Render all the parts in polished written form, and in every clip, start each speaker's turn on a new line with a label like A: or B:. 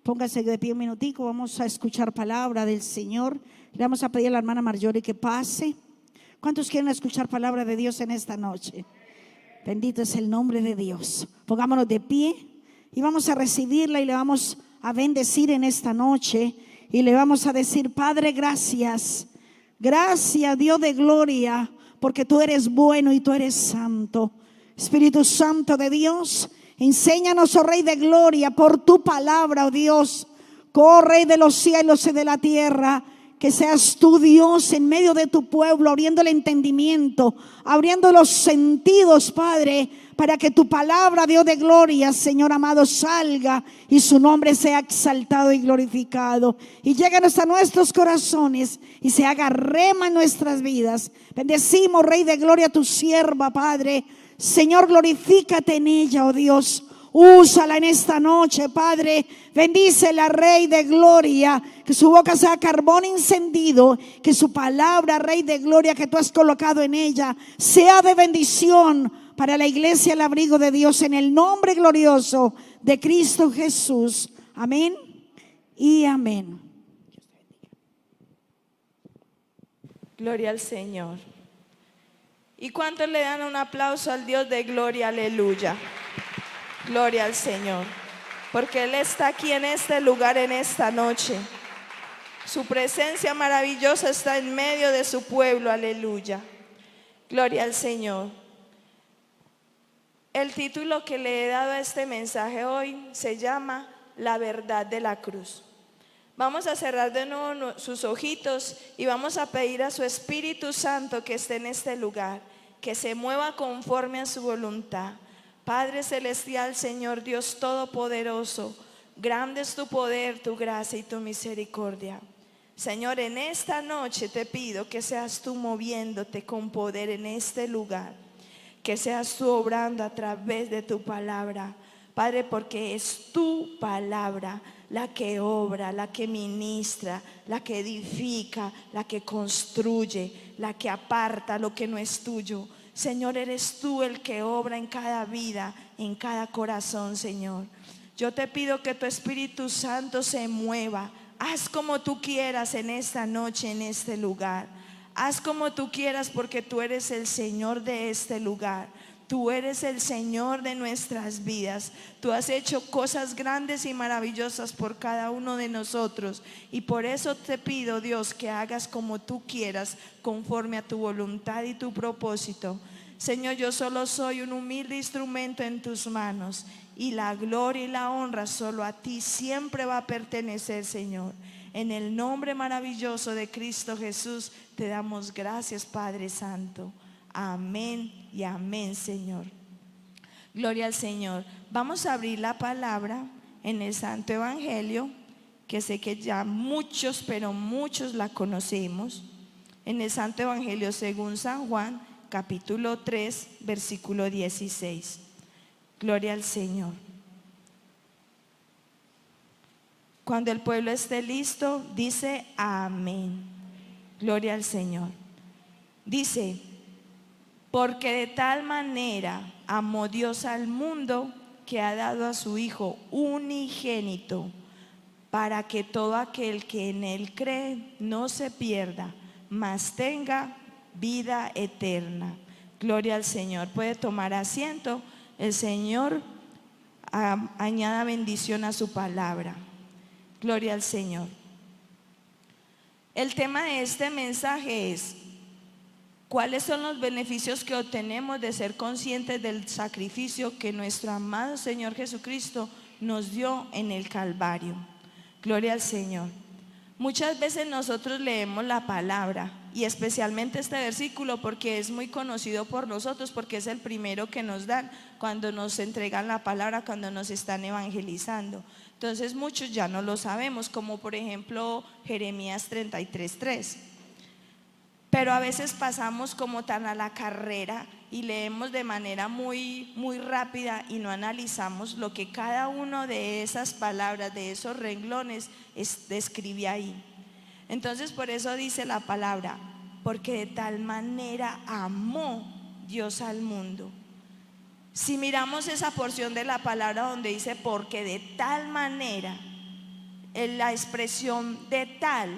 A: Póngase de pie un minutico, vamos a escuchar palabra del Señor. Le vamos a pedir a la hermana Marjorie que pase. ¿Cuántos quieren escuchar palabra de Dios en esta noche? Bendito es el nombre de Dios. Pongámonos de pie y vamos a recibirla y le vamos a bendecir en esta noche. Y le vamos a decir: Padre, gracias. Gracias, Dios de gloria, porque tú eres bueno y tú eres santo. Espíritu Santo de Dios, enséñanos, oh Rey de gloria, por tu palabra, oh Dios, oh Rey de los cielos y de la tierra. Que seas tú, Dios, en medio de tu pueblo, abriendo el entendimiento, abriendo los sentidos, Padre, para que tu palabra, Dios de gloria, Señor amado, salga y su nombre sea exaltado y glorificado. Y lléganos a nuestros corazones y se haga rema en nuestras vidas. Bendecimos, Rey de gloria, a tu sierva, Padre. Señor, glorifícate en ella, oh Dios. Úsala en esta noche, Padre. Bendícela, Rey de gloria. Que su boca sea carbón encendido. Que su palabra, Rey de gloria, que tú has colocado en ella, sea de bendición para la iglesia, el abrigo de Dios, en el nombre glorioso de Cristo Jesús. Amén y amén.
B: Gloria al Señor. ¿Y cuántos le dan un aplauso al Dios de gloria? Aleluya. Gloria al Señor, porque Él está aquí en este lugar en esta noche. Su presencia maravillosa está en medio de su pueblo. Aleluya. Gloria al Señor. El título que le he dado a este mensaje hoy se llama La verdad de la cruz. Vamos a cerrar de nuevo sus ojitos y vamos a pedir a su Espíritu Santo que esté en este lugar, que se mueva conforme a su voluntad. Padre celestial, Señor Dios todopoderoso, grande es tu poder, tu gracia y tu misericordia. Señor, en esta noche te pido que seas tú moviéndote con poder en este lugar, que seas tú obrando a través de tu palabra, Padre, porque es tu palabra la que obra, la que ministra, la que edifica, la que construye, la que aparta lo que no es tuyo. Señor, eres tú el que obra en cada vida, en cada corazón, Señor. Yo te pido que tu Espíritu Santo se mueva. Haz como tú quieras en esta noche, en este lugar. Haz como tú quieras, porque tú eres el Señor de este lugar. Tú eres el Señor de nuestras vidas. Tú has hecho cosas grandes y maravillosas por cada uno de nosotros. Y por eso te pido, Dios, que hagas como tú quieras, conforme a tu voluntad y tu propósito. Señor, yo solo soy un humilde instrumento en tus manos. Y la gloria y la honra solo a ti siempre va a pertenecer, Señor. En el nombre maravilloso de Cristo Jesús te damos gracias, Padre Santo. Amén y amén, Señor. Gloria al Señor. Vamos a abrir la palabra en el Santo Evangelio, que sé que ya muchos, pero muchos la conocemos. En el Santo Evangelio según San Juan, capítulo 3, versículo 16. Gloria al Señor. Cuando el pueblo esté listo, dice amén. Gloria al Señor. Dice: porque de tal manera amó Dios al mundo, que ha dado a su Hijo unigénito, para que todo aquel que en Él cree no se pierda, mas tenga vida eterna. Gloria al Señor. Puede tomar asiento. El Señor añada bendición a su palabra. Gloria al Señor. El tema de este mensaje es: ¿cuáles son los beneficios que obtenemos de ser conscientes del sacrificio que nuestro amado Señor Jesucristo nos dio en el Calvario? Gloria al Señor. Muchas veces nosotros leemos la palabra, y especialmente este versículo, porque es muy conocido por nosotros, porque es el primero que nos dan cuando nos entregan la palabra, cuando nos están evangelizando. Entonces muchos ya no lo sabemos, como por ejemplo Jeremías 33:3. Pero a veces pasamos como tan a la carrera y leemos de manera muy rápida y no analizamos lo que cada uno de esas palabras, de esos renglones, describe ahí. Entonces por eso dice la palabra: porque de tal manera amó Dios al mundo. Si miramos esa porción de la palabra donde dice porque de tal manera, la expresión de tal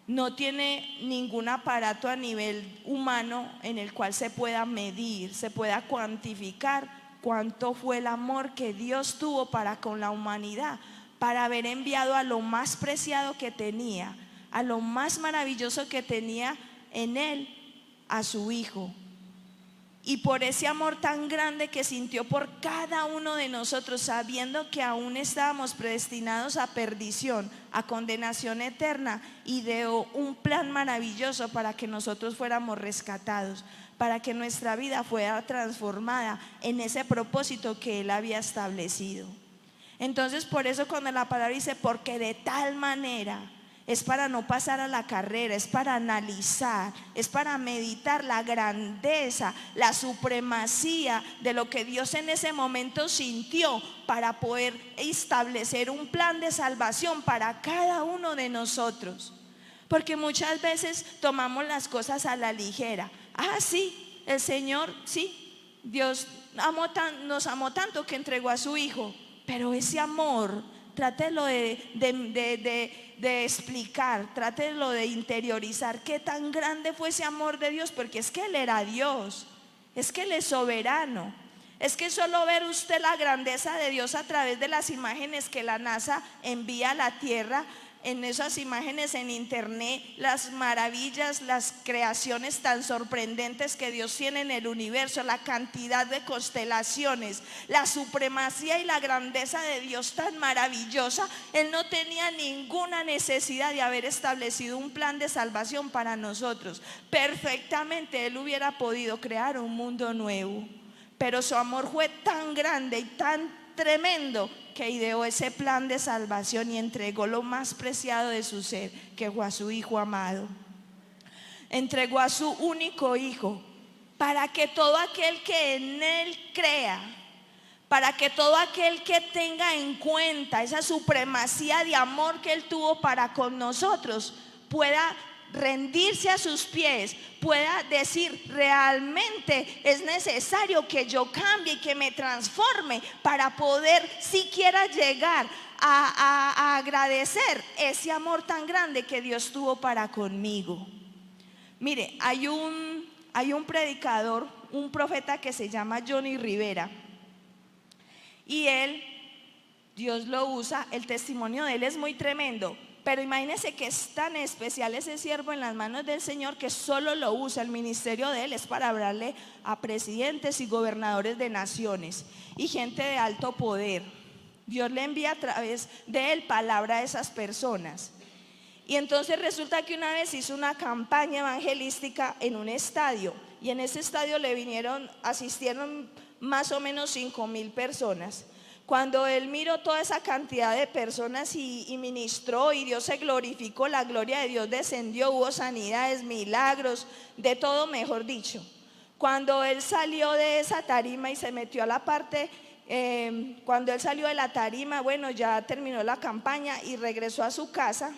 B: no tiene ningún aparato a nivel humano en el cual se pueda medir, se pueda cuantificar cuánto fue el amor que Dios tuvo para con la humanidad, para haber enviado a lo más preciado que tenía, a lo más maravilloso que tenía en él, a su Hijo. Y por ese amor tan grande que sintió por cada uno de nosotros, sabiendo que aún estábamos predestinados a perdición, a condenación eterna, ideó un plan maravilloso para que nosotros fuéramos rescatados, para que nuestra vida fuera transformada en ese propósito que Él había establecido. Entonces, por eso cuando la palabra dice porque de tal manera, es para no pasar a la carrera, es para analizar, es para meditar la grandeza, la supremacía de lo que Dios en ese momento sintió para poder establecer un plan de salvación para cada uno de nosotros. Porque muchas veces tomamos las cosas a la ligera. Ah, sí, el Señor, sí, Dios nos amó tanto que entregó a su Hijo, pero ese amor, trátelo de explicar, trátelo de interiorizar qué tan grande fue ese amor de Dios, porque es que Él era Dios, es que Él es soberano. Es que solo ver usted la grandeza de Dios a través de las imágenes que la NASA envía a la Tierra, en esas imágenes en internet, las maravillas, las creaciones tan sorprendentes que Dios tiene en el universo, la cantidad de constelaciones, la supremacía y la grandeza de Dios tan maravillosa. Él no tenía ninguna necesidad de haber establecido un plan de salvación para nosotros. Perfectamente Él hubiera podido crear un mundo nuevo, pero su amor fue tan grande y tan tremendo que ideó ese plan de salvación y entregó lo más preciado de su ser, que fue a su Hijo amado. Entregó a su único Hijo para que todo aquel que en Él crea, para que todo aquel que tenga en cuenta esa supremacía de amor que Él tuvo para con nosotros, pueda rendirse a sus pies, pueda decir: realmente es necesario que yo cambie y que me transforme para poder siquiera llegar a agradecer ese amor tan grande que Dios tuvo para conmigo. Mire, hay un predicador, un profeta que se llama Johnny Rivera, y Dios lo usa, el testimonio de él es muy tremendo. Pero imagínense que es tan especial ese siervo en las manos del Señor que solo lo usa. El ministerio de él es para hablarle a presidentes y gobernadores de naciones y gente de alto poder. Dios le envía a través de él palabra a esas personas. Y entonces resulta que una vez hizo una campaña evangelística en un estadio, y en ese estadio asistieron más o menos 5,000 personas. Cuando él miró toda esa cantidad de personas y ministró, y Dios se glorificó, la gloria de Dios descendió, hubo sanidades, milagros, de todo, mejor dicho. Cuando él salió de esa tarima y se metió a la parte, cuando él salió de la tarima, bueno, ya terminó la campaña y regresó a su casa,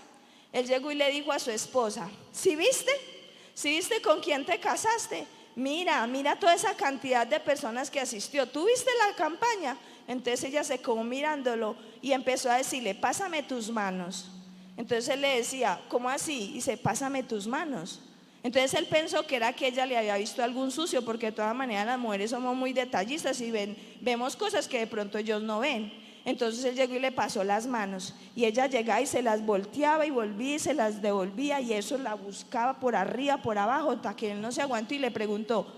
B: él llegó y le dijo a su esposa: ¿sí viste? ¿Sí viste con quién te casaste? Mira toda esa cantidad de personas que asistió. ¿Tú viste la campaña? Entonces ella se quedó mirándolo y empezó a decirle: pásame tus manos. Entonces él le decía: ¿cómo así? Y dice: pásame tus manos. Entonces él pensó que era que ella le había visto algún sucio, porque de todas maneras las mujeres somos muy detallistas y vemos cosas que de pronto ellos no ven. Entonces él llegó y le pasó las manos, y ella llegaba y se las volteaba y volvía y se las devolvía, y eso la buscaba por arriba, por abajo, hasta que él no se aguantó y le preguntó: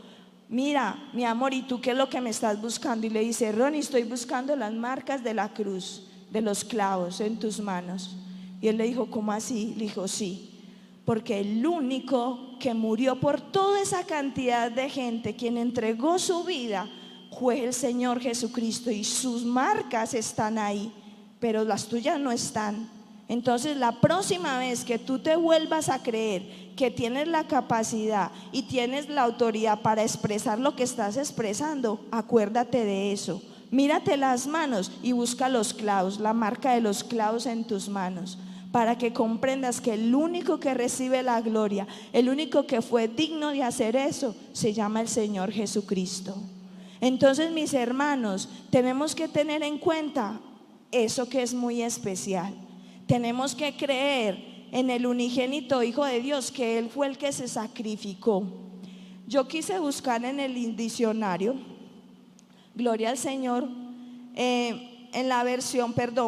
B: mira, mi amor, ¿y tú qué es lo que me estás buscando? Y le dice: Ronnie, estoy buscando las marcas de la cruz, de los clavos en tus manos. Y él le dijo: ¿cómo así? Le dijo: sí, porque el único que murió por toda esa cantidad de gente, quien entregó su vida, fue el Señor Jesucristo, y sus marcas están ahí, pero las tuyas no están. Entonces la próxima vez que tú te vuelvas a creer que tienes la capacidad y tienes la autoridad para expresar lo que estás expresando, acuérdate de eso. Mírate las manos y busca los clavos, la marca de los clavos en tus manos, para que comprendas que el único que recibe la gloria, el único que fue digno de hacer eso, se llama el Señor Jesucristo. Entonces, mis hermanos, tenemos que tener en cuenta eso que es muy especial. Tenemos que creer en el unigénito Hijo de Dios, que Él fue el que se sacrificó. Yo quise buscar en el diccionario, gloria al Señor,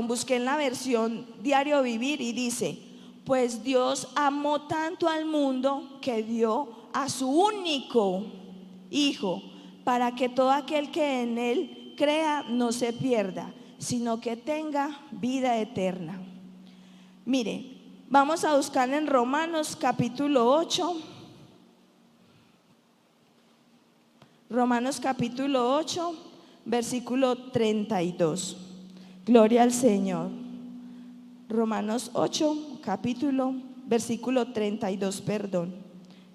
B: busqué en la versión Diario Vivir y dice: pues Dios amó tanto al mundo que dio a su único Hijo, para que todo aquel que en Él crea no se pierda, sino que tenga vida eterna. Mire, vamos a buscar en Romanos capítulo 8. Romanos capítulo 8, versículo 32. Gloria al Señor. Romanos 8, versículo 32, perdón.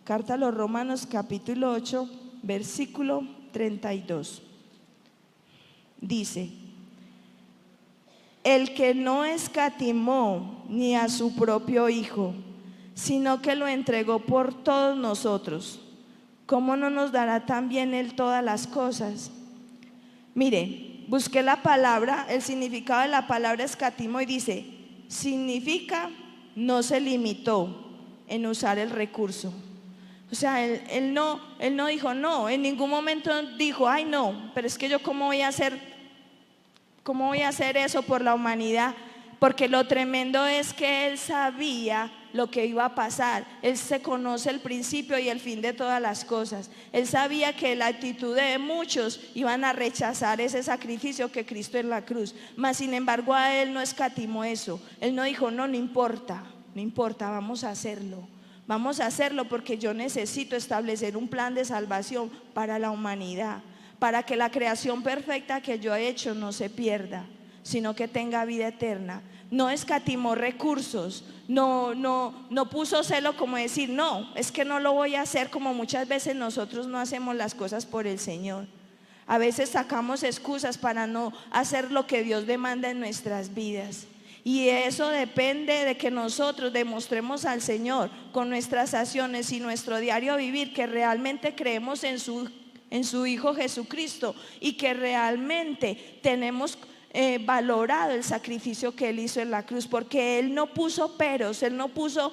B: Carta a los Romanos capítulo 8, versículo 32. Dice: el que no escatimó ni a su propio Hijo, sino que lo entregó por todos nosotros, ¿cómo no nos dará también Él todas las cosas? Mire, busqué la palabra, el significado de la palabra escatimó, y dice: significa no se limitó en usar el recurso. O sea, él no dijo no, en ningún momento dijo: ay no, pero es que yo cómo voy a hacer eso por la humanidad. Porque lo tremendo es que Él sabía lo que iba a pasar. Él se conoce el principio y el fin de todas las cosas. Él sabía que la actitud de muchos iban a rechazar ese sacrificio que Cristo en la cruz. Mas sin embargo a Él no escatimó eso. Él no dijo no importa, vamos a hacerlo. Vamos a hacerlo porque yo necesito establecer un plan de salvación para la humanidad, para que la creación perfecta que yo he hecho no se pierda, sino que tenga vida eterna. No escatimó recursos, no puso celo como decir no, es que no lo voy a hacer, como muchas veces nosotros no hacemos las cosas por el Señor. A veces sacamos excusas para no hacer lo que Dios demanda en nuestras vidas. Y eso depende de que nosotros demostremos al Señor con nuestras acciones y nuestro diario vivir que realmente creemos en su Hijo Jesucristo y que realmente tenemos valorado el sacrificio que Él hizo en la cruz, porque Él no puso peros, Él no puso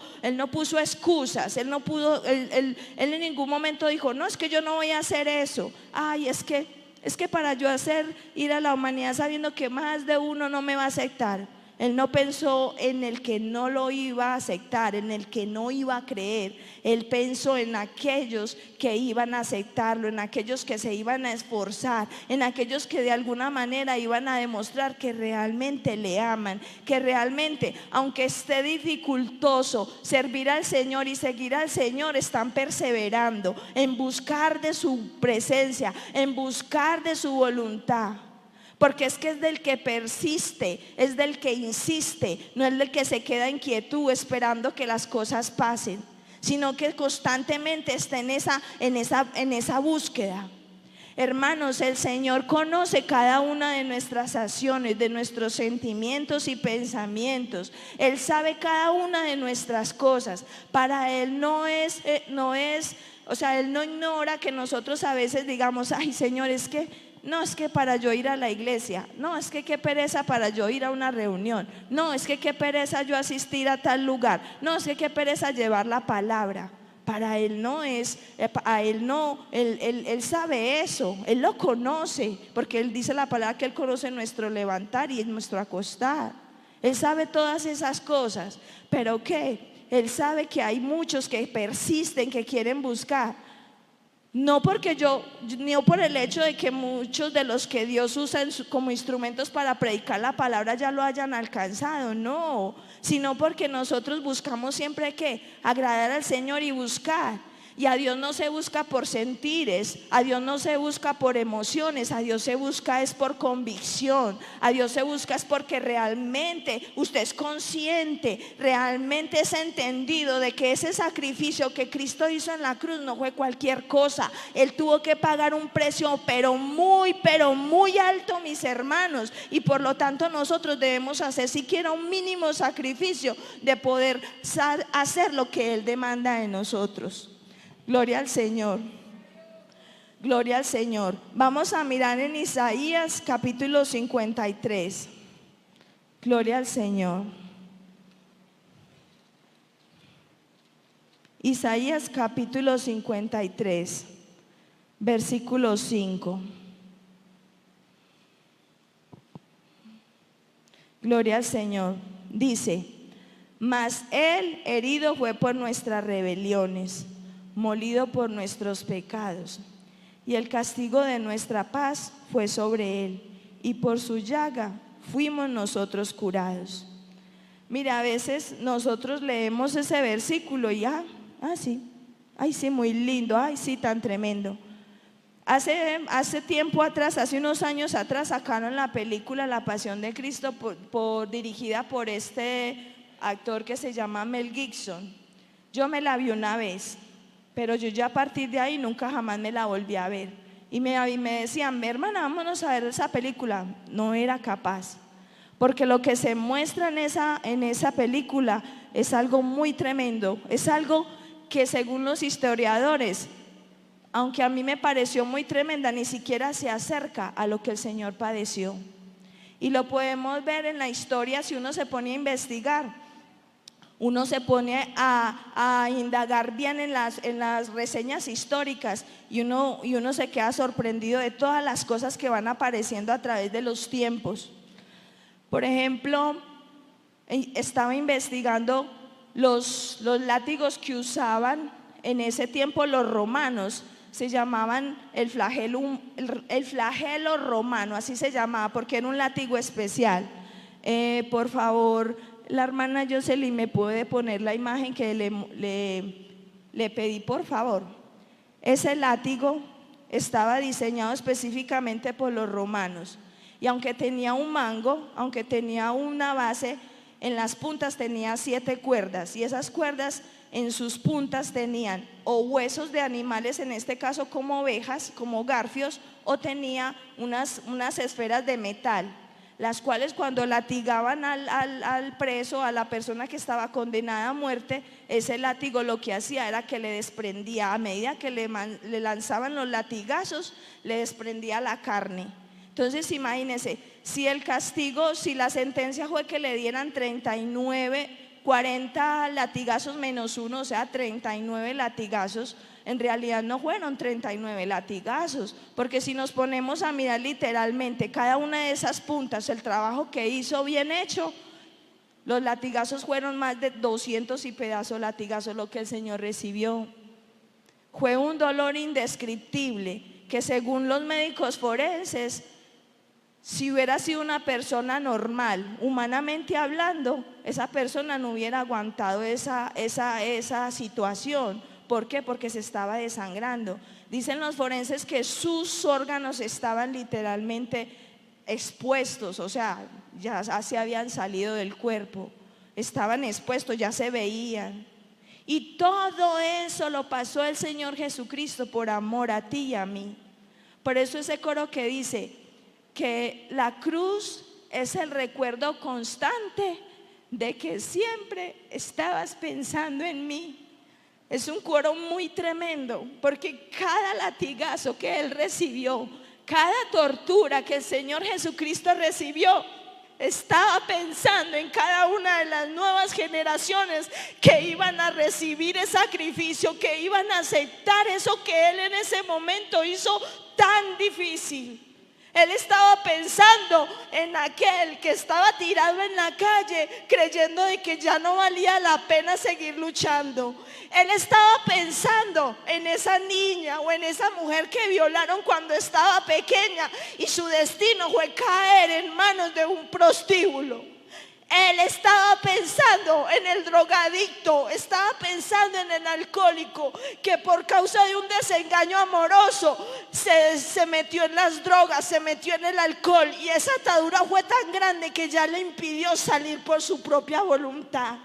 B: excusas, Él en ningún momento dijo no, es que yo no voy a hacer eso. Ay, es que para yo ir a la humanidad sabiendo que más de uno no me va a aceptar. Él no pensó en el que no lo iba a aceptar, en el que no iba a creer. Él pensó en aquellos que iban a aceptarlo, en aquellos que se iban a esforzar, en aquellos que de alguna manera iban a demostrar que realmente le aman, que realmente, aunque esté dificultoso, servir al Señor y seguir al Señor, están perseverando en buscar de su presencia, en buscar de su voluntad. Porque es que es del que persiste, es del que insiste, no es del que se queda en quietud esperando que las cosas pasen, sino que constantemente está en esa búsqueda. Hermanos, el Señor conoce cada una de nuestras acciones, de nuestros sentimientos y pensamientos. Él sabe cada una de nuestras cosas. Para Él Él no ignora que nosotros a veces digamos: ay Señor, es que para yo ir a la iglesia, no, es que qué pereza para yo ir a una reunión, no, es que qué pereza yo asistir a tal lugar, no, es que qué pereza llevar la palabra. Para Él no es, Él sabe eso, Él lo conoce, porque Él dice la palabra que Él conoce nuestro levantar y nuestro acostar. Él sabe todas esas cosas, pero ¿qué? Él sabe que hay muchos que persisten, que quieren buscar. No por el hecho de que muchos de los que Dios usa como instrumentos para predicar la palabra ya lo hayan alcanzado, no, sino porque nosotros buscamos siempre agradar al Señor y buscar. Y a Dios no se busca por sentires, a Dios no se busca por emociones, a Dios se busca es por convicción, a Dios se busca es porque realmente usted es consciente, realmente es entendido de que ese sacrificio que Cristo hizo en la cruz no fue cualquier cosa. Él tuvo que pagar un precio pero muy alto, mis hermanos, y por lo tanto nosotros debemos hacer siquiera un mínimo sacrificio de poder hacer lo que Él demanda de nosotros. Gloria al Señor. Gloria al Señor. Vamos a mirar en Isaías capítulo 53. Gloria al Señor. Isaías capítulo 53, versículo 5. Gloria al Señor. Dice: mas Él herido fue por nuestras rebeliones, molido por nuestros pecados, y el castigo de nuestra paz fue sobre Él, y por su llaga fuimos nosotros curados. Mira, a veces nosotros leemos ese versículo y sí, ay sí, muy lindo, ay sí, tan tremendo. Hace tiempo atrás, hace unos años atrás, sacaron la película La Pasión de Cristo dirigida por este actor que se llama Mel Gibson. Yo me la vi una vez, pero yo ya a partir de ahí nunca jamás me la volví a ver. Y me decían: hermana, vámonos a ver esa película. No era capaz, porque lo que se muestra en esa película es algo muy tremendo. Es algo que, según los historiadores, aunque a mí me pareció muy tremenda, ni siquiera se acerca a lo que el Señor padeció. Y lo podemos ver en la historia si uno se pone a investigar. Uno se pone a indagar bien en las reseñas históricas y uno se queda sorprendido de todas las cosas que van apareciendo a través de los tiempos. Por ejemplo, estaba investigando los látigos que usaban en ese tiempo los romanos. Se llamaban el flagelo romano, así se llamaba, porque era un látigo especial. Por favor, la hermana Jocelyn, ¿me puede poner la imagen que le pedí, por favor? Ese látigo estaba diseñado específicamente por los romanos, y aunque tenía un mango, aunque tenía una base, en las puntas tenía 7 cuerdas, y esas cuerdas en sus puntas tenían o huesos de animales, en este caso como ovejas, como garfios, o tenía unas esferas de metal, las cuales cuando latigaban al preso, a la persona que estaba condenada a muerte, ese látigo lo que hacía era que le desprendía, a medida que le lanzaban los latigazos, le desprendía la carne. Entonces imagínense, si el castigo, si la sentencia fue que le dieran 40 latigazos menos 1, o sea 39 latigazos, en realidad no fueron 39 latigazos, porque si nos ponemos a mirar literalmente cada una de esas puntas, el trabajo que hizo bien hecho, los latigazos fueron más de 200 y pedazos latigazos lo que el Señor recibió. Fue un dolor indescriptible que, según los médicos forenses, si hubiera sido una persona normal, humanamente hablando, esa persona no hubiera aguantado esa situación. ¿Por qué? Porque se estaba desangrando. Dicen los forenses que sus órganos estaban literalmente expuestos, o sea, ya se habían salido del cuerpo, estaban expuestos, ya se veían. Y todo eso lo pasó el Señor Jesucristo por amor a ti y a mí. Por eso ese coro que dice que la cruz es el recuerdo constante de que siempre estabas pensando en mí. Es un coro muy tremendo, porque cada latigazo que Él recibió, cada tortura que el Señor Jesucristo recibió, estaba pensando en cada una de las nuevas generaciones que iban a recibir ese sacrificio, que iban a aceptar eso que Él en ese momento hizo tan difícil. Él estaba pensando en aquel que estaba tirado en la calle, creyendo de que ya no valía la pena seguir luchando. Él estaba pensando en esa niña o en esa mujer que violaron cuando estaba pequeña y su destino fue caer en manos de un prostíbulo. Él estaba pensando en el drogadicto, estaba pensando en el alcohólico que por causa de un desengaño amoroso se metió en las drogas, se metió en el alcohol, y esa atadura fue tan grande que ya le impidió salir por su propia voluntad.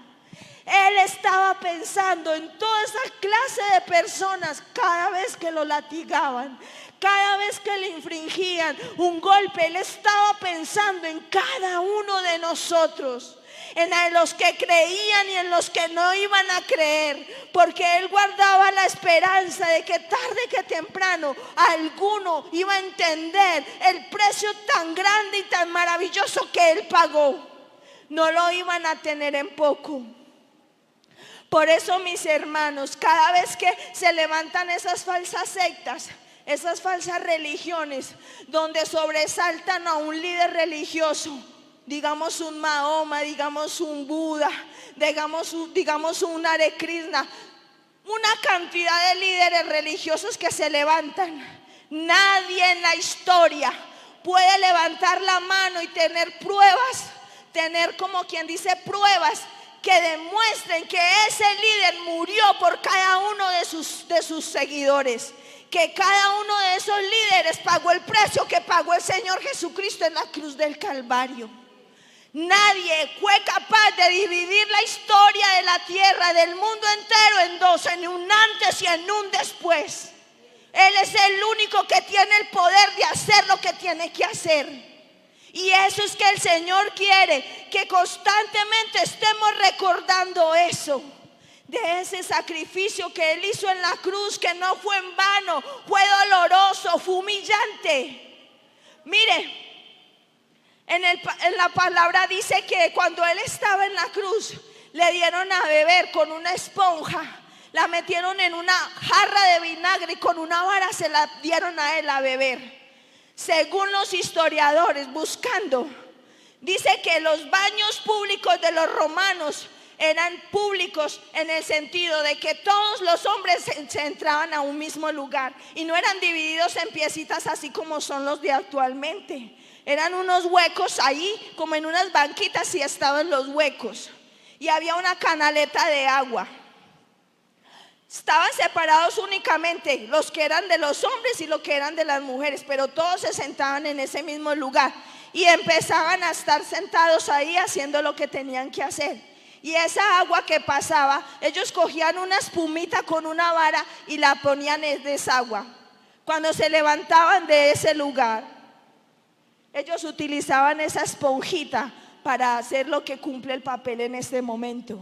B: Él estaba pensando en toda esa clase de personas cada vez que lo latigaban, cada vez que le infringían un golpe. Él estaba pensando en cada uno de nosotros, en los que creían y en los que no iban a creer, porque Él guardaba la esperanza de que tarde que temprano alguno iba a entender el precio tan grande y tan maravilloso que Él pagó. No lo iban a tener en poco. Por eso, mis hermanos, cada vez que se levantan esas falsas sectas, esas falsas religiones, donde sobresaltan a un líder religioso, digamos un Mahoma, digamos un Buda, digamos un Hare Krishna, una cantidad de líderes religiosos que se levantan, nadie en la historia puede levantar la mano y tener pruebas, tener como quien dice pruebas que demuestren que ese líder murió por cada uno de sus seguidores, que cada uno de esos líderes pagó el precio que pagó el Señor Jesucristo en la cruz del Calvario. Nadie fue capaz de dividir la historia de la tierra, del mundo entero, en dos, en un antes y en un después. Él es el único que tiene el poder de hacer lo que tiene que hacer. Y eso es que el Señor quiere, que constantemente estemos recordando eso, de ese sacrificio que Él hizo en la cruz, que no fue en vano, fue doloroso, fue humillante. Mire, en la palabra dice que cuando Él estaba en la cruz, le dieron a beber con una esponja, la metieron en una jarra de vinagre y con una vara se la dieron a Él a beber. Según los historiadores, buscando, dice que los baños públicos de los romanos eran públicos en el sentido de que todos los hombres se entraban a un mismo lugar y no eran divididos en piecitas así como son los de actualmente. Eran unos huecos ahí, como en unas banquitas, y estaban los huecos. Y había una canaleta de agua. Estaban separados únicamente los que eran de los hombres y los que eran de las mujeres, pero todos se sentaban en ese mismo lugar y empezaban a estar sentados ahí haciendo lo que tenían que hacer. Y esa agua que pasaba, ellos cogían una espumita con una vara y la ponían en esa agua. Cuando se levantaban de ese lugar, ellos utilizaban esa esponjita para hacer lo que cumple el papel en este momento.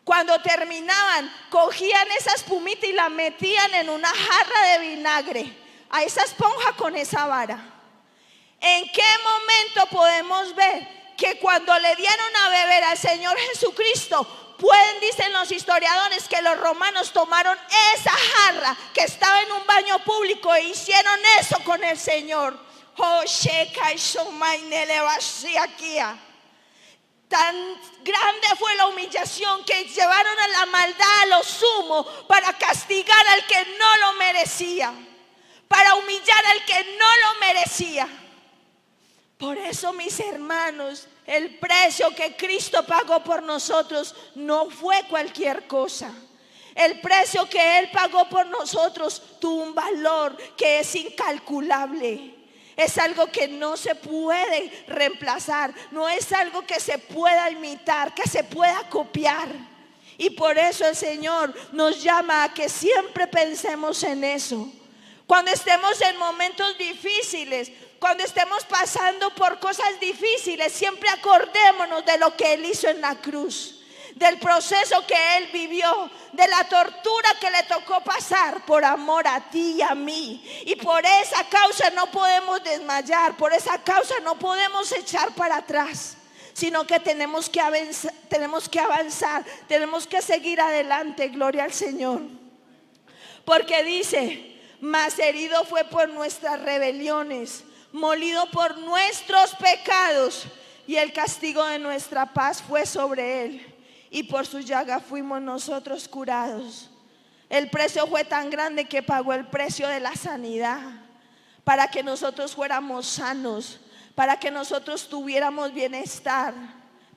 B: Cuando terminaban, cogían esa espumita y la metían en una jarra de vinagre, a esa esponja con esa vara. ¿En qué momento podemos ver que cuando le dieron a beber al Señor Jesucristo, dicen los historiadores, que los romanos tomaron esa jarra que estaba en un baño público e hicieron eso con el Señor? Tan grande fue la humillación que llevaron a la maldad a lo sumo para castigar al que no lo merecía, para humillar al que no lo merecía. Por eso, mis hermanos, el precio que Cristo pagó por nosotros no fue cualquier cosa. El precio que Él pagó por nosotros tuvo un valor que es incalculable. Es algo que no se puede reemplazar, no es algo que se pueda imitar, que se pueda copiar. Y por eso el Señor nos llama a que siempre pensemos en eso. Cuando estemos en momentos difíciles, cuando estemos pasando por cosas difíciles, siempre acordémonos de lo que Él hizo en la cruz, del proceso que Él vivió, de la tortura que le tocó pasar por amor a ti y a mí. Y por esa causa no podemos desmayar, por esa causa no podemos echar para atrás, sino que tenemos que avanzar, tenemos que seguir adelante. Gloria al Señor. Porque dice: mas herido fue por nuestras rebeliones, molido por nuestros pecados, y el castigo de nuestra paz fue sobre Él, y por su llaga fuimos nosotros curados. El precio fue tan grande que pagó el precio de la sanidad, para que nosotros fuéramos sanos, para que nosotros tuviéramos bienestar.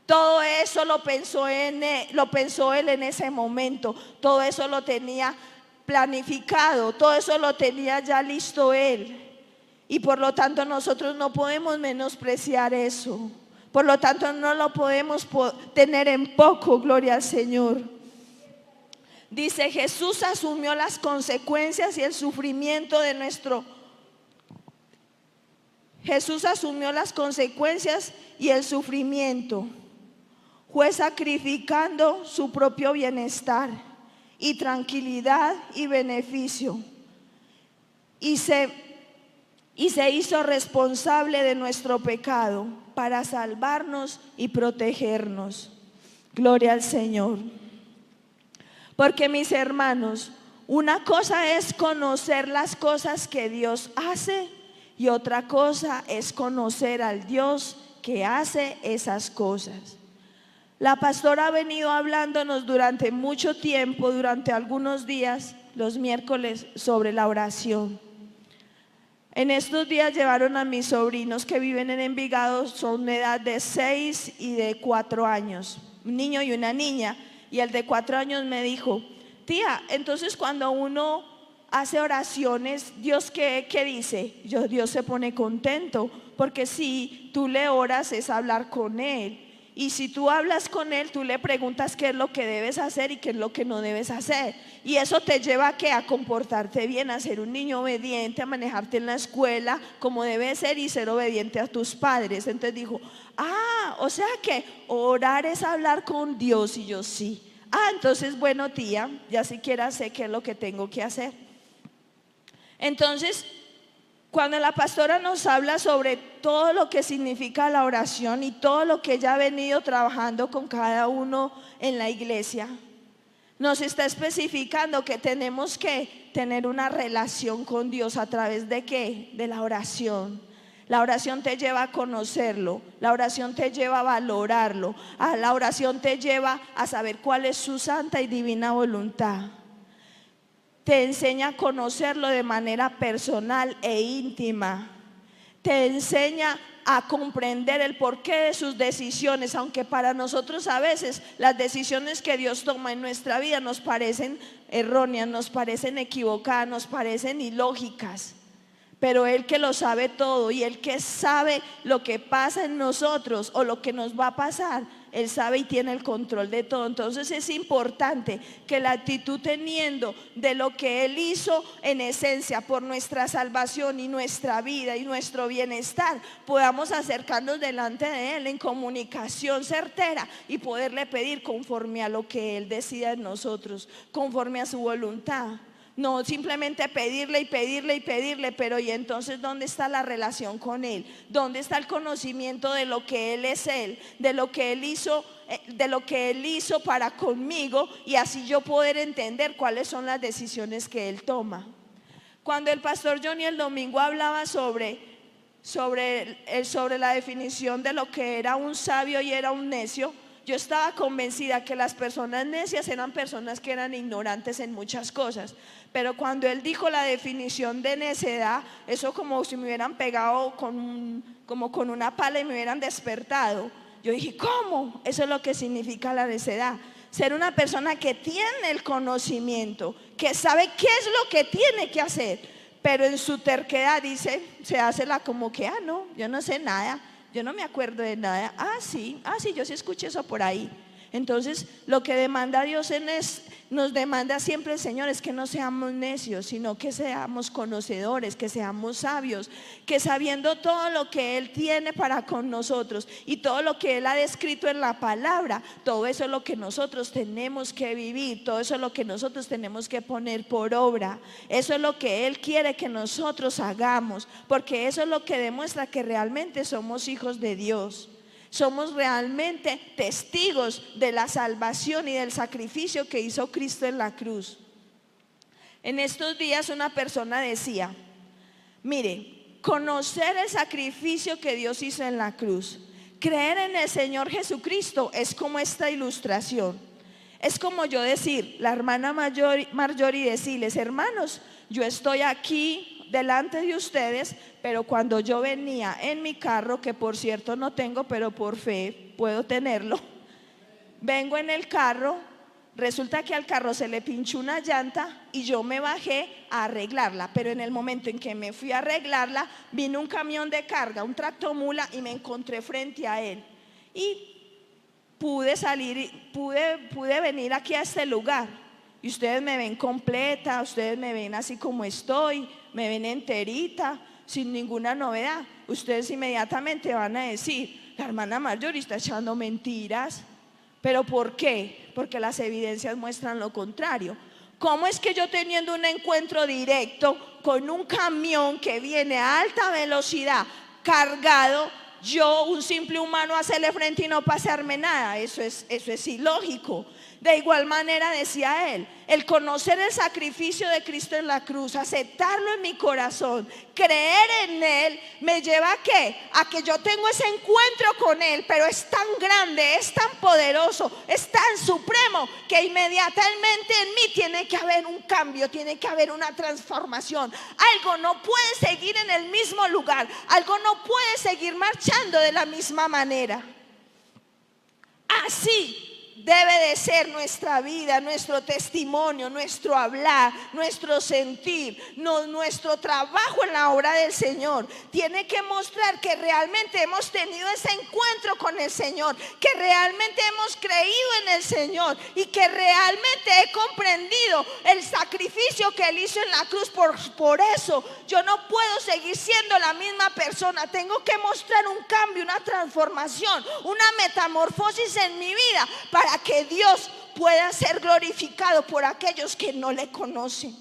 B: Todo eso lo pensó Él en ese momento. Todo eso lo tenía planificado, todo eso lo tenía ya listo Él. Y por lo tanto nosotros no podemos menospreciar eso. Por lo tanto no lo podemos tener en poco. Gloria al Señor. Dice: Jesús asumió las consecuencias y el sufrimiento de nuestro. Jesús asumió las consecuencias y el sufrimiento. Fue sacrificando su propio bienestar y tranquilidad y beneficio. Y se hizo responsable de nuestro pecado para salvarnos y protegernos. Gloria al Señor. Porque mis hermanos, una cosa es conocer las cosas que Dios hace y otra cosa es conocer al Dios que hace esas cosas. La pastora ha venido hablándonos durante mucho tiempo, durante algunos días, los miércoles, sobre la oración. En estos días llevaron a mis sobrinos que viven en Envigado, son de edad de 6 y de 4 años, un niño y una niña, y el de 4 años me dijo: tía, entonces cuando uno hace oraciones, ¿Dios qué dice? Dios se pone contento, porque si tú le oras es hablar con Él. Y si tú hablas con Él, tú le preguntas qué es lo que debes hacer y qué es lo que no debes hacer. Y eso te lleva a comportarte bien, a ser un niño obediente, a manejarte en la escuela como debe ser y ser obediente a tus padres. Entonces dijo: o sea que orar es hablar con Dios. Y yo: sí. Entonces bueno, tía, ya siquiera sé qué es lo que tengo que hacer. Entonces, cuando la pastora nos habla sobre todo lo que significa la oración y todo lo que ella ha venido trabajando con cada uno en la iglesia, nos está especificando que tenemos que tener una relación con Dios. ¿A través de qué? De la oración. La oración te lleva a conocerlo, la oración te lleva a valorarlo, la oración te lleva a saber cuál es su santa y divina voluntad. Te enseña a conocerlo de manera personal e íntima. Te enseña a comprender el porqué de sus decisiones, aunque para nosotros a veces las decisiones que Dios toma en nuestra vida nos parecen erróneas, nos parecen equivocadas, nos parecen ilógicas. Pero Él que lo sabe todo y Él que sabe lo que pasa en nosotros o lo que nos va a pasar, Él sabe y tiene el control de todo. Entonces es importante que la actitud teniendo de lo que Él hizo en esencia por nuestra salvación y nuestra vida y nuestro bienestar, podamos acercarnos delante de Él en comunicación certera y poderle pedir conforme a lo que Él decida en nosotros, conforme a su voluntad. No simplemente pedirle y pedirle y pedirle, pero ¿y entonces dónde está la relación con Él? ¿Dónde está el conocimiento de lo que Él es Él? De lo que Él hizo para conmigo, y así yo poder entender cuáles son las decisiones que Él toma. Cuando el pastor Johnny el domingo hablaba sobre la definición de lo que era un sabio y era un necio, yo estaba convencida que las personas necias eran personas que eran ignorantes en muchas cosas. Pero cuando él dijo la definición de necedad, eso como si me hubieran pegado como con una pala y me hubieran despertado. Yo dije: ¿cómo? Eso es lo que significa la necedad. Ser una persona que tiene el conocimiento, que sabe qué es lo que tiene que hacer, pero en su terquedad se hace la como que: no, yo no sé nada. Yo no me acuerdo de nada. Sí, yo sí escuché eso por ahí. Entonces lo que demanda Dios nos demanda siempre el Señor es que no seamos necios, sino que seamos conocedores, que seamos sabios, que sabiendo todo lo que Él tiene para con nosotros y todo lo que Él ha descrito en la palabra, todo eso es lo que nosotros tenemos que vivir, todo eso es lo que nosotros tenemos que poner por obra. Eso es lo que Él quiere que nosotros hagamos, porque eso es lo que demuestra que realmente somos hijos de Dios. Somos realmente testigos de la salvación y del sacrificio que hizo Cristo en la cruz. En estos días una persona decía: mire, conocer el sacrificio que Dios hizo en la cruz, creer en el Señor Jesucristo, es como esta ilustración. Es como yo decir, la hermana Marjorie decirles: hermanos, yo estoy aquí delante de ustedes, pero cuando yo venía en mi carro, que por cierto no tengo, pero por fe puedo tenerlo, vengo en el carro, resulta que al carro se le pinchó una llanta y yo me bajé a arreglarla, pero en el momento en que me fui a arreglarla, vino un camión de carga, un tractomula, y me encontré frente a él y pude salir, pude venir aquí a este lugar. Y ustedes me ven completa, ustedes me ven así como estoy, me ven enterita, sin ninguna novedad. Ustedes inmediatamente van a decir: la hermana Marjorie está echando mentiras. ¿Pero por qué? Porque las evidencias muestran lo contrario. ¿Cómo es que yo, teniendo un encuentro directo con un camión que viene a alta velocidad, cargado, yo, un simple humano, hacerle frente y no pasarme nada. Eso es ilógico. De igual manera decía él, el conocer el sacrificio de Cristo en la cruz, aceptarlo en mi corazón, creer en él, me lleva ¿a qué? A que yo tengo ese encuentro con él, pero es tan grande, es tan poderoso, es tan supremo, que inmediatamente en mí tiene que haber un cambio, tiene que haber una transformación. Algo no puede seguir en el mismo lugar, algo no puede seguir marchando de la misma manera. Así debe de ser nuestra vida, nuestro testimonio, nuestro hablar, nuestro sentir, nuestro trabajo en la obra del Señor. Tiene que mostrar que realmente hemos tenido ese encuentro con el Señor, que realmente hemos creído en el Señor y que realmente he comprendido el sacrificio que Él hizo en la cruz. Por eso yo no puedo seguir siendo la misma persona. Tengo que mostrar un cambio, una transformación, una metamorfosis en mi vida, para que Dios pueda ser glorificado por aquellos que no le conocen.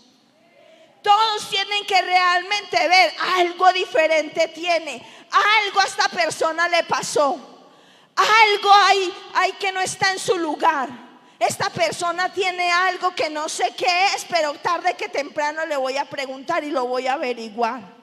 B: Todos tienen que realmente ver algo diferente tiene, algo a esta persona le pasó, algo hay que no está en su lugar. Esta persona tiene algo que no sé qué es, pero tarde que temprano le voy a preguntar y lo voy a averiguar.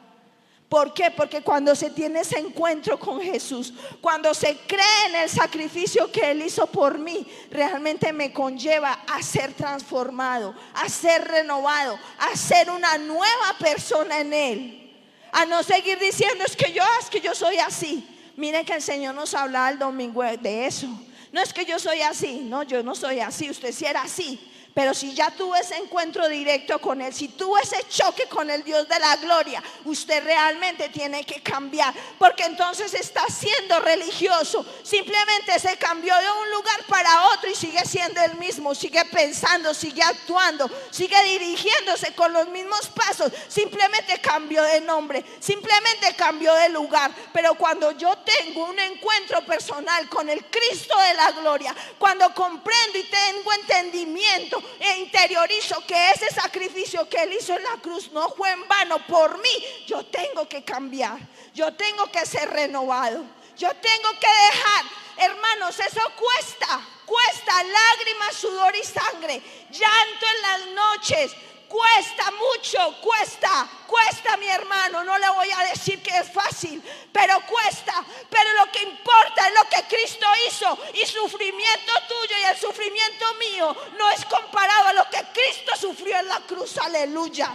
B: ¿Por qué? Porque cuando se tiene ese encuentro con Jesús, cuando se cree en el sacrificio que Él hizo por mí, realmente me conlleva a ser transformado, a ser renovado, a ser una nueva persona en Él. A no seguir diciendo es que yo soy así. Miren que el Señor nos hablaba el domingo de eso. No es que yo soy así, no, yo no soy así, usted sí era así. Pero si ya tuvo ese encuentro directo con Él, si tuvo ese choque con el Dios de la gloria, usted realmente tiene que cambiar, porque entonces está siendo religioso. Simplemente se cambió de un lugar para otro y sigue siendo el mismo, sigue pensando, sigue actuando, sigue dirigiéndose con los mismos pasos. Simplemente cambió de nombre, simplemente cambió de lugar. Pero cuando yo tengo un encuentro personal con el Cristo de la gloria, cuando comprendo y tengo entendimiento e interiorizo que ese sacrificio que Él hizo en la cruz no fue en vano por mí, yo tengo que cambiar, yo tengo que ser renovado, yo tengo que dejar. Hermanos, eso cuesta lágrimas, sudor y sangre, llanto en las noches. Cuesta mucho, cuesta mi hermano. No le voy a decir que es fácil, pero cuesta. Pero lo que importa es lo que Cristo hizo. Y sufrimiento tuyo y el sufrimiento mío no es comparado a lo que Cristo sufrió en la cruz. Aleluya,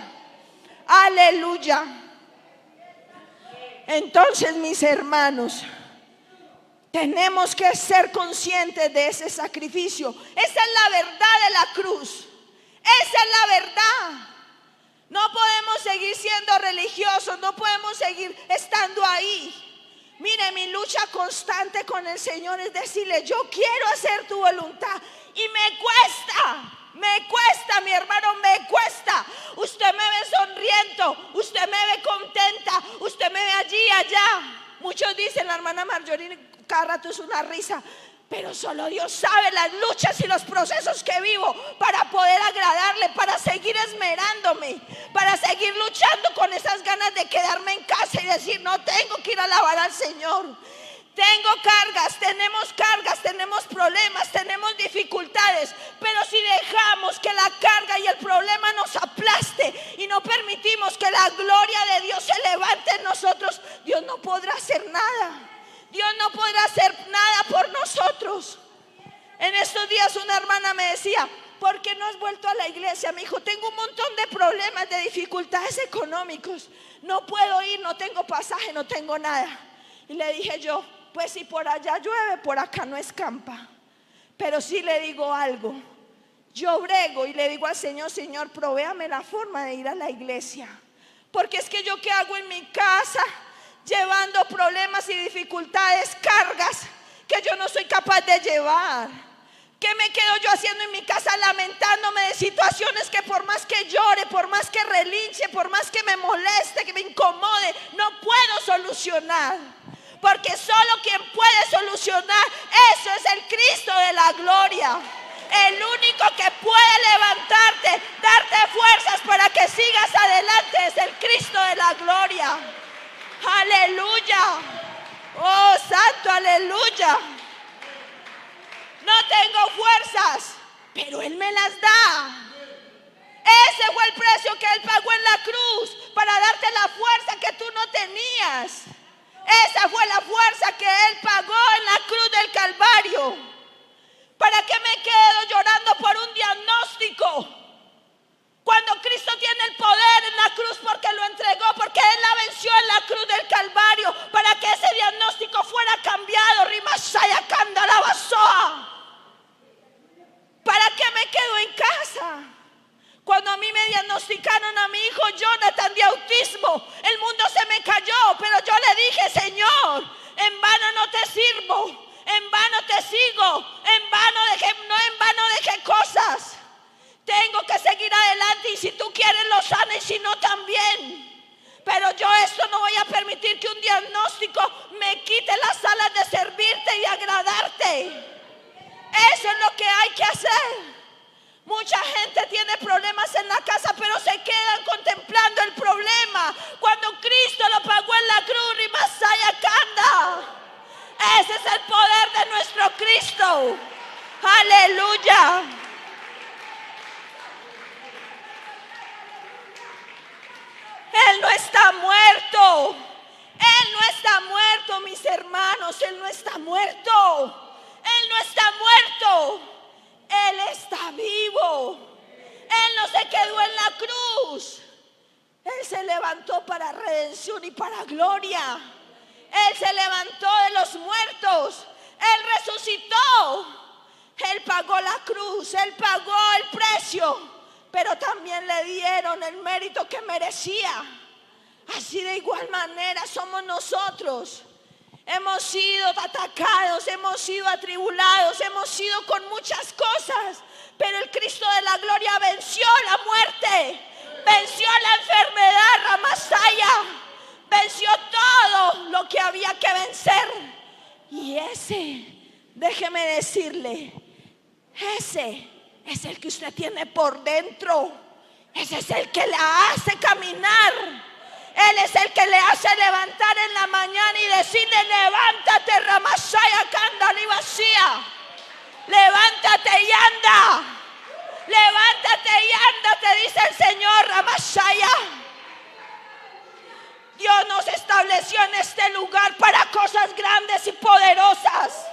B: aleluya. Entonces, mis hermanos, tenemos que ser conscientes de ese sacrificio. Esa es la verdad de la cruz. Esa es la verdad. No podemos seguir siendo religiosos, no podemos seguir estando ahí. Mire, mi lucha constante con el Señor es decirle: yo quiero hacer tu voluntad. Y me cuesta, mi hermano, me cuesta. Usted me ve sonriendo, usted me ve contenta, usted me ve allí y allá. Muchos dicen, la hermana Marjorie cada rato es una risa. Pero solo Dios sabe las luchas y los procesos que vivo para poder agradarle, para seguir esmerándome, para seguir luchando con esas ganas de quedarme en casa y decir: no, tengo que ir a alabar al Señor. Tengo cargas, tenemos problemas, tenemos dificultades. Pero si dejamos que la carga y el problema nos aplaste y no permitimos que la gloria de Dios se levante en nosotros, Dios no podrá hacer nada. Dios no podrá hacer nada por nosotros. En estos días una hermana me decía: ¿por qué no has vuelto a la iglesia? Me dijo: tengo un montón de problemas, de dificultades económicos. No puedo ir, no tengo pasaje, no tengo nada. Y le dije yo: pues si por allá llueve, por acá no escampa. Pero sí le digo algo. Yo brego y le digo al Señor: Señor, provéame la forma de ir a la iglesia. Porque es que yo, ¿qué hago en mi casa? Llevando problemas y dificultades, cargas que yo no soy capaz de llevar. ¿Qué me quedo yo haciendo en mi casa? Lamentándome de situaciones que por más que llore, por más que relinche, por más que me moleste, que me incomode, no puedo solucionar. Porque solo quien puede solucionar eso es el Cristo de la gloria. El único que puede levantarte, darte fuerzas para que sigas adelante, es el Cristo de la gloria. Aleluya. Oh, santo, aleluya. No tengo fuerzas, pero Él me las da. Ese fue el precio que Él pagó en la cruz para darte la fuerza que tú no tenías. Esa fue la fuerza que Él pagó en la cruz del Calvario. ¿Para qué me quedo llorando por un diagnóstico? Cuando Cristo tiene el poder en la cruz porque lo entregó, porque Él la venció en la cruz del Calvario, para que ese diagnóstico fuera cambiado. Rimasaya Candalabasoa. ¿Para qué me quedo en casa? Cuando a mí me diagnosticaron a mi hijo Jonathan de autismo, el mundo se me cayó, pero yo le dije: Señor, en vano no te sirvo, en vano te sigo, en vano dejé cosas. Tengo que seguir adelante, y si tú quieres lo sana, y si no también. Pero yo esto no voy a permitir que un diagnóstico me quite las alas de servirte y agradarte. Eso es lo que hay que hacer. Mucha gente tiene problemas en la casa, pero se quedan contemplando el problema, cuando Cristo lo pagó en la cruz. Y Masaya Kanda. Ese es el poder de nuestro Cristo. Aleluya. Él no está muerto. Él no está muerto, mis hermanos. Él no está muerto. Él no está muerto. Él está vivo. Él no se quedó en la cruz. Él se levantó para redención y para gloria. Él se levantó de los muertos. Él resucitó. Él pagó la cruz. Él pagó el precio. Pero también le dieron el mérito que merecía. Así de igual manera somos nosotros. Hemos sido atacados, hemos sido atribulados, hemos sido con muchas cosas, pero el Cristo de la gloria venció la muerte, venció la enfermedad, Ramasaya, venció todo lo que había que vencer. Y ese, déjeme decirle, ese es el que usted tiene por dentro. Ese es el que la hace caminar. Él es el que le hace levantar en la mañana y decirle: levántate, Ramasaya Candalibasía. Levántate y anda. Levántate y anda, te dice el Señor, Ramasaya. Dios nos estableció en este lugar para cosas grandes y poderosas.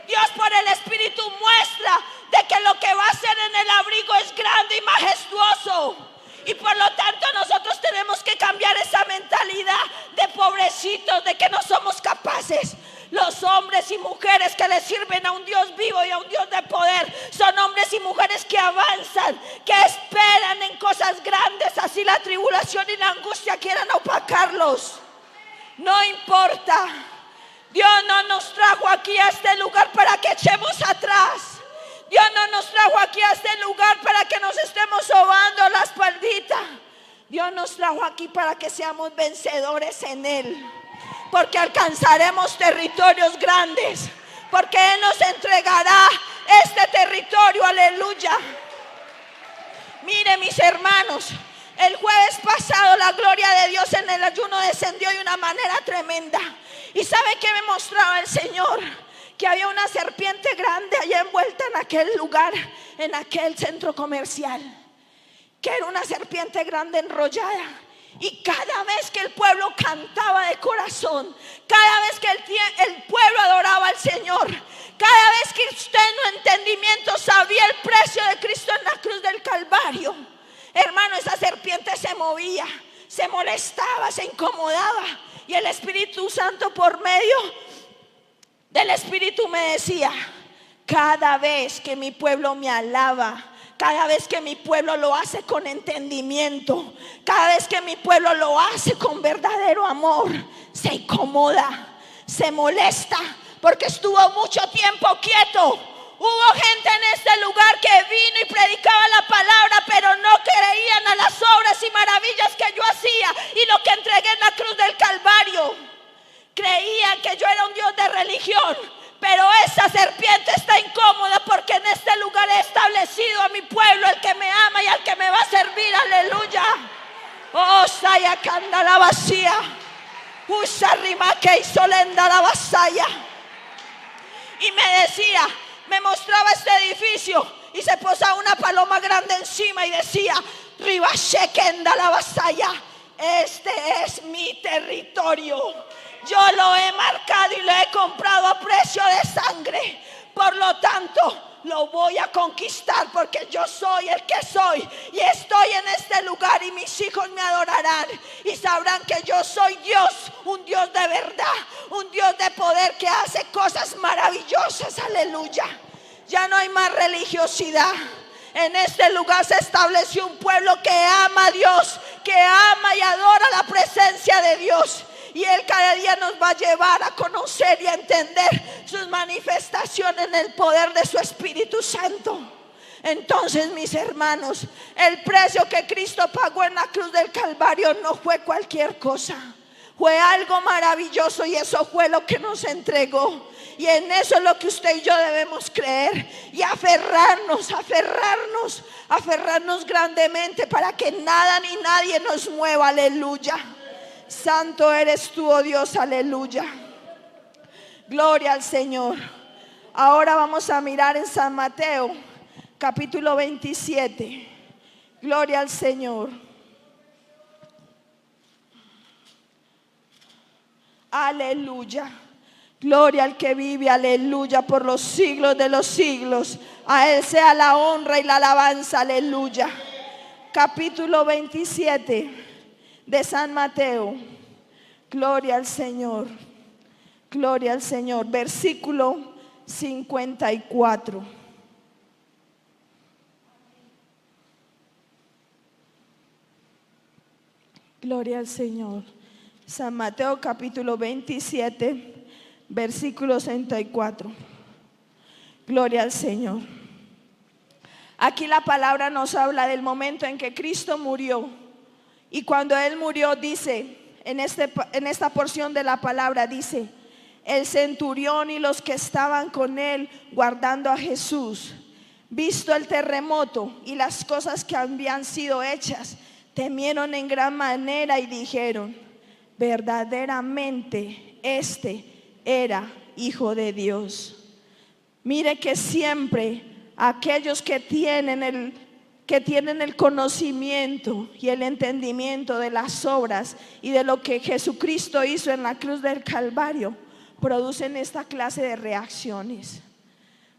B: Dios por el Espíritu muestra de que lo que va a hacer en el abrigo es grande y majestuoso. Y por lo tanto nosotros tenemos que cambiar esa mentalidad de pobrecitos, de que no somos capaces. Los hombres y mujeres que le sirven a un Dios vivo y a un Dios de poder son hombres y mujeres que avanzan, que esperan en cosas grandes, así la tribulación y la angustia quieran opacarlos. No importa. Dios no nos trajo aquí a este lugar para que echemos atrás. Dios no nos trajo aquí a este lugar para que nos estemos sobando la espaldita. Dios nos trajo aquí para que seamos vencedores en Él. Porque alcanzaremos territorios grandes. Porque Él nos entregará este territorio. Aleluya. Mire, mis hermanos, el jueves pasado la gloria de Dios en el ayuno descendió de una manera tremenda. ¿Y sabe qué me mostraba el Señor? Que había una serpiente grande allá envuelta en aquel lugar, en aquel centro comercial. Que era una serpiente grande enrollada. Y cada vez que el pueblo cantaba de corazón, cada vez que el pueblo adoraba al Señor, cada vez que usted en su entendimiento sabía el precio de Cristo en la cruz del Calvario, hermano, esa serpiente se movía, se molestaba, se incomodaba. Y el Espíritu Santo por medio del Espíritu me decía: cada vez que mi pueblo me alaba, cada vez que mi pueblo lo hace con entendimiento, cada vez que mi pueblo lo hace con verdadero amor, se incomoda, se molesta, porque estuvo mucho tiempo quieto. Hubo gente en este lugar que vino y predicaba la palabra, pero no creían a las obras y maravillas que yo hacía y lo que entregué en la cruz del Calvario. Creían que yo era un Dios de religión, pero esa serpiente está incómoda porque en este lugar he establecido a mi pueblo, el que me ama y al que me va a servir. Aleluya. Oh, Saya Candala vacía. Usarri rima que hizo lenda la vasalla. Y me decía, me mostraba este edificio y se posaba una paloma grande encima y decía, Ribashekenda la vasalla, este es mi territorio. Yo lo he marcado y lo he comprado a precio de sangre. Por lo tanto, lo voy a conquistar porque yo soy el que soy y estoy en este lugar y mis hijos me adorarán y sabrán que yo soy Dios, un Dios de verdad, un Dios de poder que hace cosas maravillosas. Aleluya. Ya no hay más religiosidad. En este lugar se estableció un pueblo que ama a Dios, que ama y adora la presencia de Dios. Y Él cada día nos va a llevar a conocer y a entender sus manifestaciones en el poder de su Espíritu Santo. Entonces, mis hermanos, el precio que Cristo pagó en la cruz del Calvario no fue cualquier cosa. Fue algo maravilloso y eso fue lo que nos entregó. Y en eso es lo que usted y yo debemos creer y aferrarnos grandemente para que nada ni nadie nos mueva. Aleluya. Santo eres tú, oh Dios, aleluya. Gloria al Señor. Ahora vamos a mirar en San Mateo, capítulo 27. Gloria al Señor. Aleluya. Gloria al que vive, aleluya, por los siglos de los siglos. A Él sea la honra y la alabanza, aleluya. Capítulo 27 de San Mateo. Gloria al Señor. Gloria al Señor. Versículo 54. Gloria al Señor. San Mateo capítulo 27, versículo 64. Gloria al Señor. Aquí la palabra nos habla del momento en que Cristo murió. Y cuando Él murió, dice, en esta porción de la palabra dice, el centurión y los que estaban con Él guardando a Jesús, visto el terremoto y las cosas que habían sido hechas, temieron en gran manera y dijeron, verdaderamente este era Hijo de Dios. Mire que siempre aquellos que tienen el conocimiento y el entendimiento de las obras y de lo que Jesucristo hizo en la cruz del Calvario, producen esta clase de reacciones.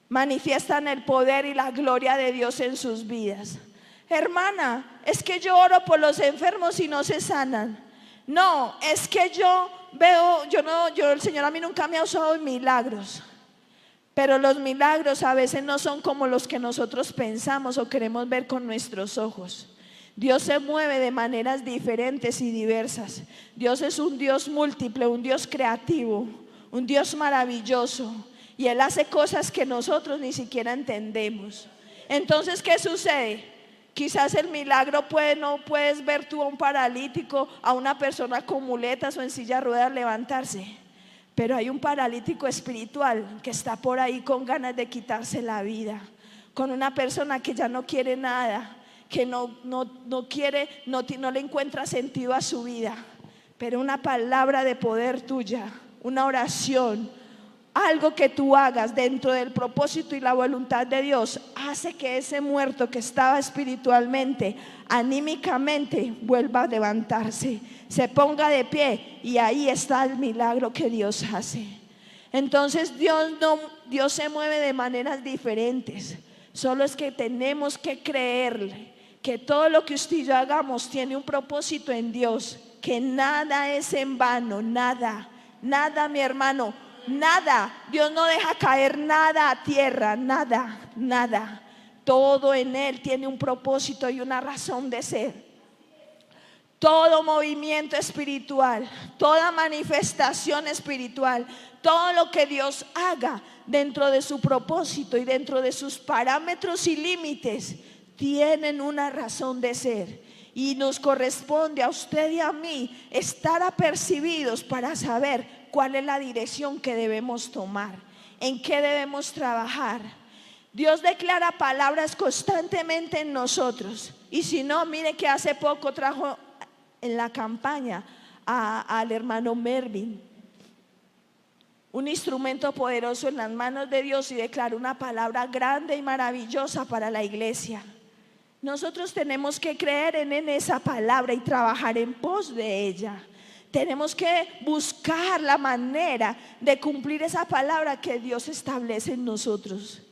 B: Manifiestan el poder y la gloria de Dios en sus vidas. Hermana, es que yo oro por los enfermos y no se sanan. No, es que yo veo, el Señor a mí nunca me ha usado en milagros. Pero los milagros a veces no son como los que nosotros pensamos o queremos ver con nuestros ojos. Dios se mueve de maneras diferentes y diversas. Dios es un Dios múltiple, un Dios creativo, un Dios maravilloso. Y Él hace cosas que nosotros ni siquiera entendemos. Entonces, ¿qué sucede? Quizás el milagro no puedes ver tú a un paralítico, a una persona con muletas o en silla de ruedas levantarse. Pero hay un paralítico espiritual que está por ahí con ganas de quitarse la vida, con una persona que ya no quiere nada, que no le encuentra sentido a su vida. Pero una palabra de poder tuya, una oración, algo que tú hagas dentro del propósito y la voluntad de Dios, hace que ese muerto que estaba espiritualmente, anímicamente, vuelva a levantarse, se ponga de pie, y ahí está el milagro que Dios hace. Entonces Dios se mueve de maneras diferentes. Solo es que tenemos que creerle que todo lo que usted y yo hagamos tiene un propósito en Dios, que nada es en vano, nada, mi hermano, nada. Dios no deja caer nada a tierra, nada. Todo en Él tiene un propósito y una razón de ser. Todo movimiento espiritual, toda manifestación espiritual, todo lo que Dios haga dentro de su propósito y dentro de sus parámetros y límites, tienen una razón de ser. Y nos corresponde a usted y a mí estar apercibidos para saber cuál es la dirección que debemos tomar, en qué debemos trabajar. Dios declara palabras constantemente en nosotros. Y si no, mire que hace poco trajo en la campaña al hermano Mervin. un instrumento poderoso en las manos de Dios y declaro una palabra grande y maravillosa para la iglesia. Nosotros tenemos que creer en esa palabra y trabajar en pos de ella. Tenemos que buscar la manera de cumplir esa palabra que Dios establece en nosotros.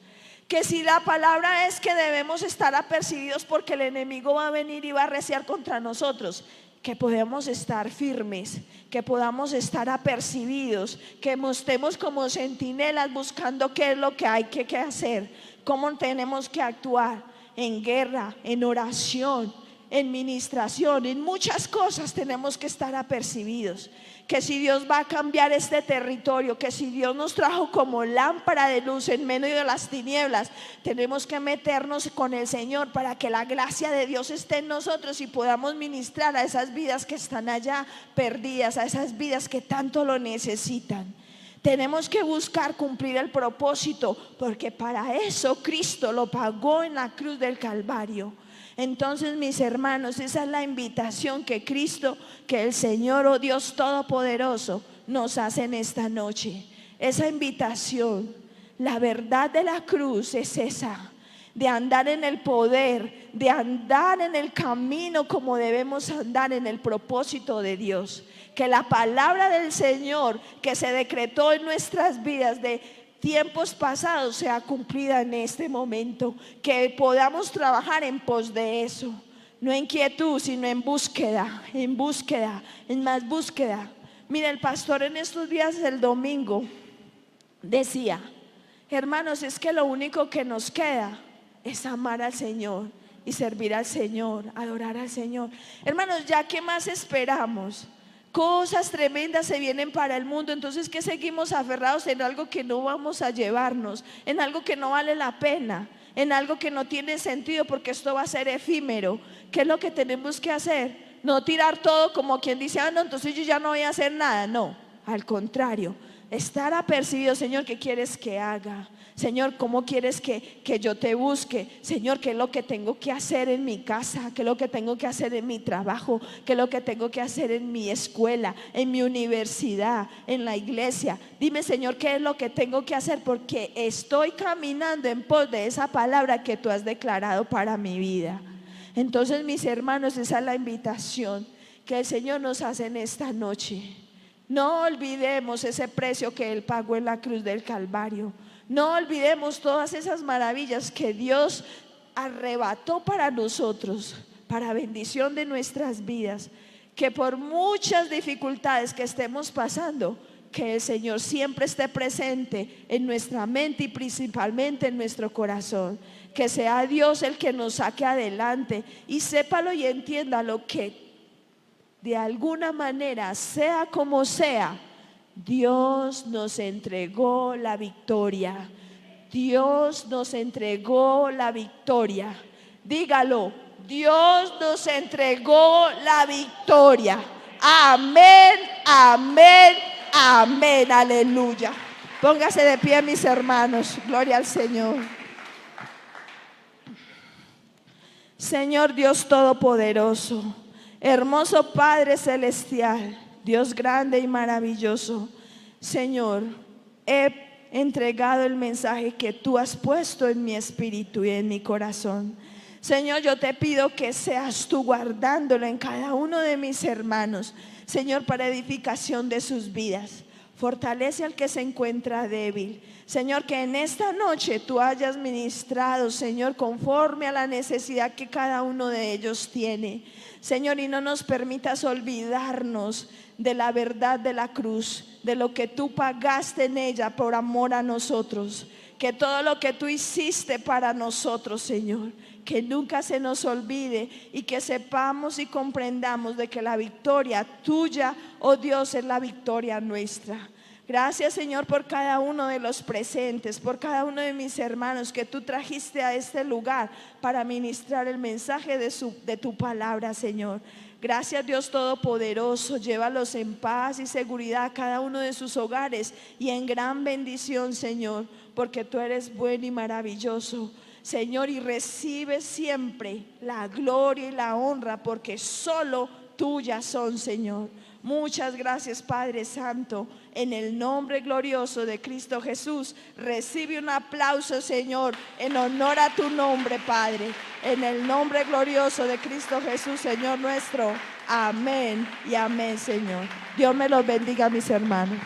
B: Que si la palabra es que debemos estar apercibidos porque el enemigo va a venir y va a arreciar contra nosotros, que podamos estar firmes, que podamos estar apercibidos, que estemos como centinelas buscando qué es lo que hay que hacer, cómo tenemos que actuar en guerra, en oración, en ministración, en muchas cosas tenemos que estar apercibidos. Que si Dios va a cambiar este territorio, que si Dios nos trajo como lámpara de luz en medio de las tinieblas, tenemos que meternos con el Señor para que la gracia de Dios esté en nosotros y podamos ministrar a esas vidas que están allá perdidas, a esas vidas que tanto lo necesitan. Tenemos que buscar cumplir el propósito, porque para eso Cristo lo pagó en la cruz del Calvario. Entonces, mis hermanos, esa es la invitación que Cristo, que el Señor, oh Dios Todopoderoso, nos hace en esta noche. Esa invitación, la verdad de la cruz es esa, de andar en el poder, de andar en el camino como debemos andar en el propósito de Dios. Que la palabra del Señor que se decretó en nuestras vidas de tiempos pasados sea cumplida en este momento, que podamos trabajar en pos de eso, no en quietud, sino en búsqueda, en más búsqueda. Mira, el pastor en estos días del domingo decía: hermanos, es que lo único que nos queda es amar al Señor y servir al Señor, adorar al Señor. Hermanos, ya qué más esperamos. Cosas tremendas se vienen para el mundo. Entonces, ¿qué seguimos aferrados en algo que no vamos a llevarnos? En algo que no vale la pena, en algo que no tiene sentido, porque esto va a ser efímero. ¿Qué es lo que tenemos que hacer? No tirar todo como quien dice: no, entonces yo ya no voy a hacer nada. No, al contrario, estar apercibido. Señor, ¿qué quieres que haga? Señor, ¿cómo quieres que yo te busque? Señor, ¿qué es lo que tengo que hacer en mi casa? ¿Qué es lo que tengo que hacer en mi trabajo? ¿Qué es lo que tengo que hacer en mi escuela, en mi universidad, en la iglesia? Dime, Señor, ¿qué es lo que tengo que hacer? Porque estoy caminando en pos de esa palabra que tú has declarado para mi vida. Entonces, mis hermanos, esa es la invitación que el Señor nos hace en esta noche. No olvidemos ese precio que Él pagó en la cruz del Calvario. No olvidemos todas esas maravillas que Dios arrebató para nosotros, para bendición de nuestras vidas. Que por muchas dificultades que estemos pasando, que el Señor siempre esté presente en nuestra mente y principalmente en nuestro corazón. Que sea Dios el que nos saque adelante, y sépalo y entiéndalo, que de alguna manera, sea como sea, Dios nos entregó la victoria. Dios nos entregó la victoria. Dígalo: Dios nos entregó la victoria. Amén, amén, amén, aleluya. Póngase de pie, mis hermanos. Gloria al Señor. Señor Dios Todopoderoso, hermoso Padre Celestial, Dios grande y maravilloso, Señor, he entregado el mensaje que tú has puesto en mi espíritu y en mi corazón. Señor, yo te pido que seas tú guardándolo en cada uno de mis hermanos, Señor, para edificación de sus vidas. Fortalece al que se encuentra débil. Señor, que en esta noche tú hayas ministrado, Señor, conforme a la necesidad que cada uno de ellos tiene. Señor, y no nos permitas olvidarnos de la verdad de la cruz, de lo que tú pagaste en ella por amor a nosotros. Que todo lo que tú hiciste para nosotros, Señor, que nunca se nos olvide, y que sepamos y comprendamos de que la victoria tuya, oh Dios, es la victoria nuestra. Gracias, Señor, por cada uno de los presentes, por cada uno de mis hermanos que tú trajiste a este lugar para ministrar el mensaje de tu palabra, Señor. Gracias, Dios Todopoderoso. Llévalos en paz y seguridad a cada uno de sus hogares y en gran bendición, Señor, porque tú eres bueno y maravilloso, Señor, y recibe siempre la gloria y la honra, porque solo tuyas son, Señor. Muchas gracias, Padre Santo. En el nombre glorioso de Cristo Jesús, recibe un aplauso, Señor, en honor a tu nombre, Padre. En el nombre glorioso de Cristo Jesús, Señor nuestro. Amén y amén, Señor. Dios me los bendiga, mis hermanos.